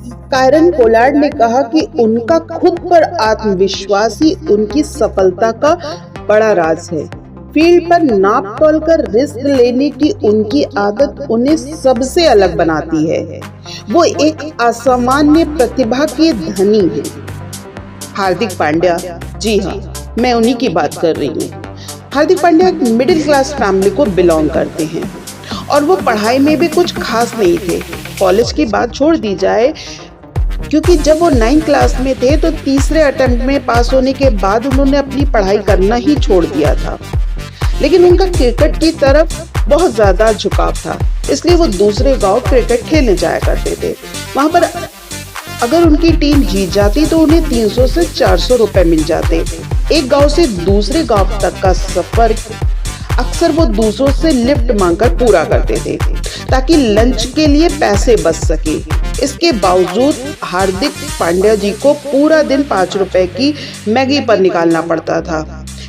Kieron Pollard ने कहा कि उनका खुद पर आत्मविश्वास ही उनकी सफलता का बड़ा राज है। फील्ड पर नाप तोल कर रिस्क लेने की उनकी आदत उन्हें सबसे अलग बनाती है। वो एक असामान्य प्रतिभा के धनी है। हार्दिक पांड्या, जी हाँ, मैं उन्हीं की बात कर रही हूँ। हार्दिक पांड्या एक मिडिल क्लास फैमिली को बिलोंग करते हैं और वो पढ़ाई में भी कुछ खास नहीं थे। कॉलेज की बात छोड़ दी जाए, क्योंकि जब वो 9th क्लास में थे तो तीसरे अटेम्प्ट में पास होने के बाद उन्होंने अपनी पढ़ाई करना ही छोड़ दिया था। लेकिन उनका क्रिकेट की तरफ बहुत ज्यादा झुकाव था, इसलिए वो दूसरे गांव क्रिकेट खेलने जाया करते थे। वहां पर अगर उनकी टीम जीत जाती तो उन्हें 300 से 400 रुपए मिल जाते। एक गांव से दूसरे गांव तक का सफर अक्सर वो दूसरों से लिफ्ट मांगकर पूरा करते थे ताकि लंच के लिए पैसे बच सके। इसके बावजूद हार्दिक पांड्या जी को पूरा दिन 5 रुपए की मैगी पर निकालना पड़ता था,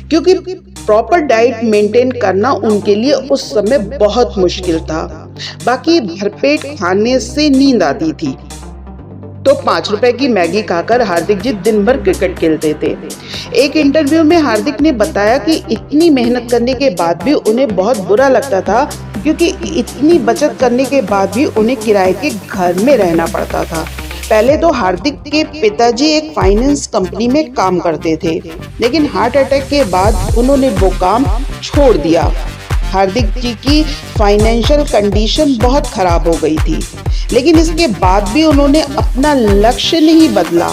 क्योंकि प्रॉपर डाइट मेंटेन करना उनके लिए उस समय बहुत मुश्किल था। बाकी भरपेट खाने से नींद आती थी, तो 5 रुपए की मैगी खाकर हार्दिक जी दिन भर क्रिकेट खेलते थे। एक इंटरव्यू में हार्दिक ने बताया कि इतनी मेहनत करने के बाद भी उन्हें बहुत बुरा लगता था, क्योंकि इतनी बचत करने के बाद भी उन्हें किराए के घर में रहना पड़ता था। पहले तो हार्दिक के पिताजी एक फाइनेंस कंपनी में काम करते थे, लेकिन हार्ट अटैक के बाद उन्होंने वो काम छोड़ दिया। हार्दिक जी की फाइनेंशियल कंडीशन बहुत खराब हो गई थी, लेकिन इसके बाद भी उन्होंने अपना लक्ष्य नहीं बदला,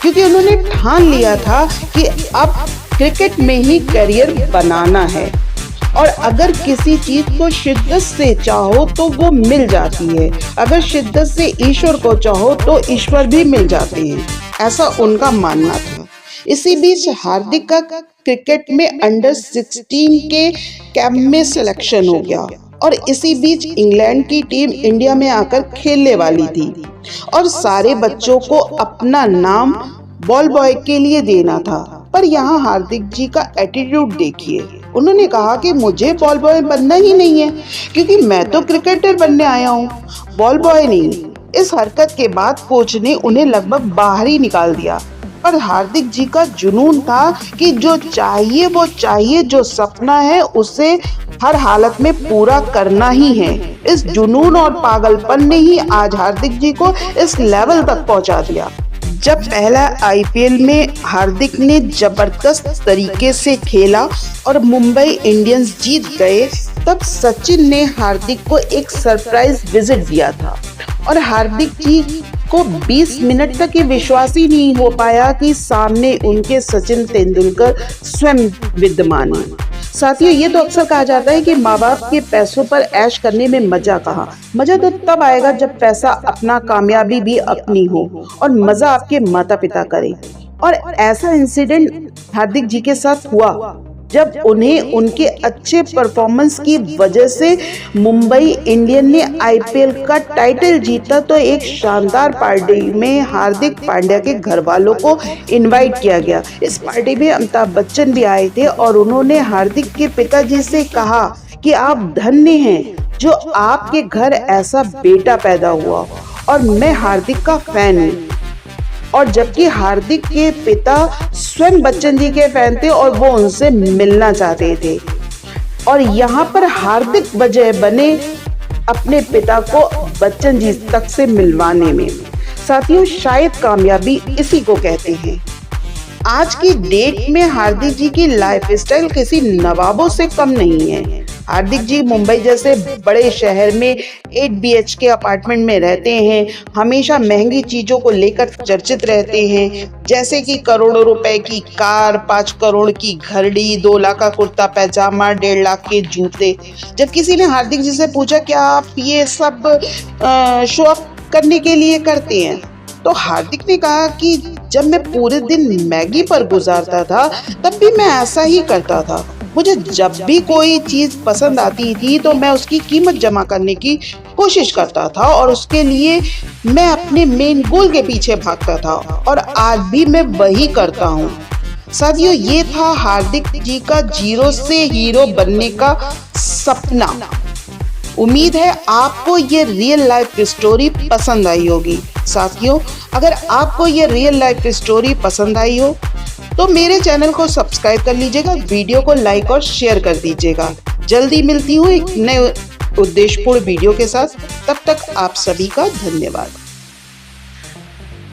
क्योंकि उन्होंने ठान लिया था कि अब क्रिकेट में ही करियर बनाना है और अगर किसी चीज को शिद्दत से चाहो तो वो मिल जाती है। अगर शिद्दत से ईश्वर को चाहो तो ईश्वर भी मिल जाते हैं, ऐसा उनका मानना था। इसी बीच हार्दिक का क्रिकेट में अंडर 16 के कैंप में सिलेक्शन हो गया और इसी बीच इंग्लैंड की टीम इंडिया में आकर खेलने वाली थी और सारे बच्चों को अपना नाम बॉल बॉय के लिए देना था। पर यहाँ हार्दिक जी का एटीट्यूड देखिए। उन्होंने कहा कि मुझे बॉल बॉय बनना ही नहीं है, क्योंकि मैं तो क्रिकेटर बनने आया हूँ, बॉल बॉय नहीं। इस हरकत के बाद कोच ने उन्हें लगभग बाहर ही निकाल दिया। पर हार्दिक जी का जुनून था कि जो चाहिए वो चाहिए, जो सपना है उसे हर हालत में पूरा करना ही है। इस जुनून और पागलपन ने ही आज हार्दिक जी को इस लेवल तक पहुंचा दिया। जब पहला आईपीएल में हार्दिक ने जबरदस्त तरीके से खेला और मुंबई इंडियंस जीत गए, तब सचिन ने हार्दिक को एक सरप्राइज विजिट दिया था और हार्दिक जी को 20 मिनट तक ये विश्वास ही नहीं हो पाया कि सामने उनके सचिन तेंदुलकर स्वयं विद्यमान है। साथियों, ये तो अक्सर कहा जाता है कि माँ बाप के पैसों पर ऐश करने में मजा कहाँ। मजा तो तब आएगा जब पैसा अपना, कामयाबी भी अपनी हो और मजा आपके माता पिता करे। और ऐसा इंसिडेंट हार्दिक जी के साथ हुआ जब उन्हें उनके अच्छे परफॉर्मेंस की वजह से मुंबई इंडियन ने आईपीएल का टाइटल जीता, तो एक शानदार पार्टी में हार्दिक पांड्या के घर वालों को इनवाइट किया गया। इस पार्टी में अमिताभ बच्चन भी आए थे और उन्होंने हार्दिक के पिताजी से कहा कि आप धन्य हैं जो आपके घर ऐसा बेटा पैदा हुआ और मैं हार्दिक का फैन हूँ। और जबकि हार्दिक के पिता स्वयं बच्चन जी के फैन थे और वो उनसे मिलना चाहते थे, और यहाँ पर हार्दिक वजह बने अपने पिता को बच्चन जी तक से मिलवाने में। साथियों, शायद कामयाबी इसी को कहते हैं। आज की डेट में हार्दिक जी की लाइफस्टाइल किसी नवाबों से कम नहीं है। हार्दिक जी मुंबई जैसे बड़े शहर में 8 BHK अपार्टमेंट में रहते हैं। हमेशा महंगी चीजों को लेकर चर्चित रहते हैं, जैसे कि करोड़ों रुपए की कार, 5 करोड़ की घड़ी, 2 लाख का कुर्ता पैजामा, 1.5 लाख के जूते। जब किसी ने हार्दिक जी से पूछा क्या आप ये सब शो ऑफ करने के लिए करते हैं, तो हार्दिक ने कहा कि जब मैं पूरे दिन मैगी पर गुजारता था तब भी मैं ऐसा ही करता था। मुझे जब भी कोई चीज पसंद आती थी तो मैं उसकी कीमत जमा करने की कोशिश करता था और उसके लिए मैं अपने मेन गोल के पीछे भागता था और आज भी मैं वही करता हूँ। साथियों, ये था हार्दिक जी का जीरो से हीरो बनने का सपना। उम्मीद है आपको ये रियल लाइफ स्टोरी पसंद आई होगी। साथियों, अगर आपको ये रियल लाइफ स्टोरी पसंद आई हो तो मेरे चैनल को सब्सक्राइब कर लीजिएगा, वीडियो को लाइक और शेयर कर दीजिएगा। जल्दी मिलती हूँ एक नए उद्देश्यपूर्ण वीडियो के साथ। तब तक आप सभी का धन्यवाद।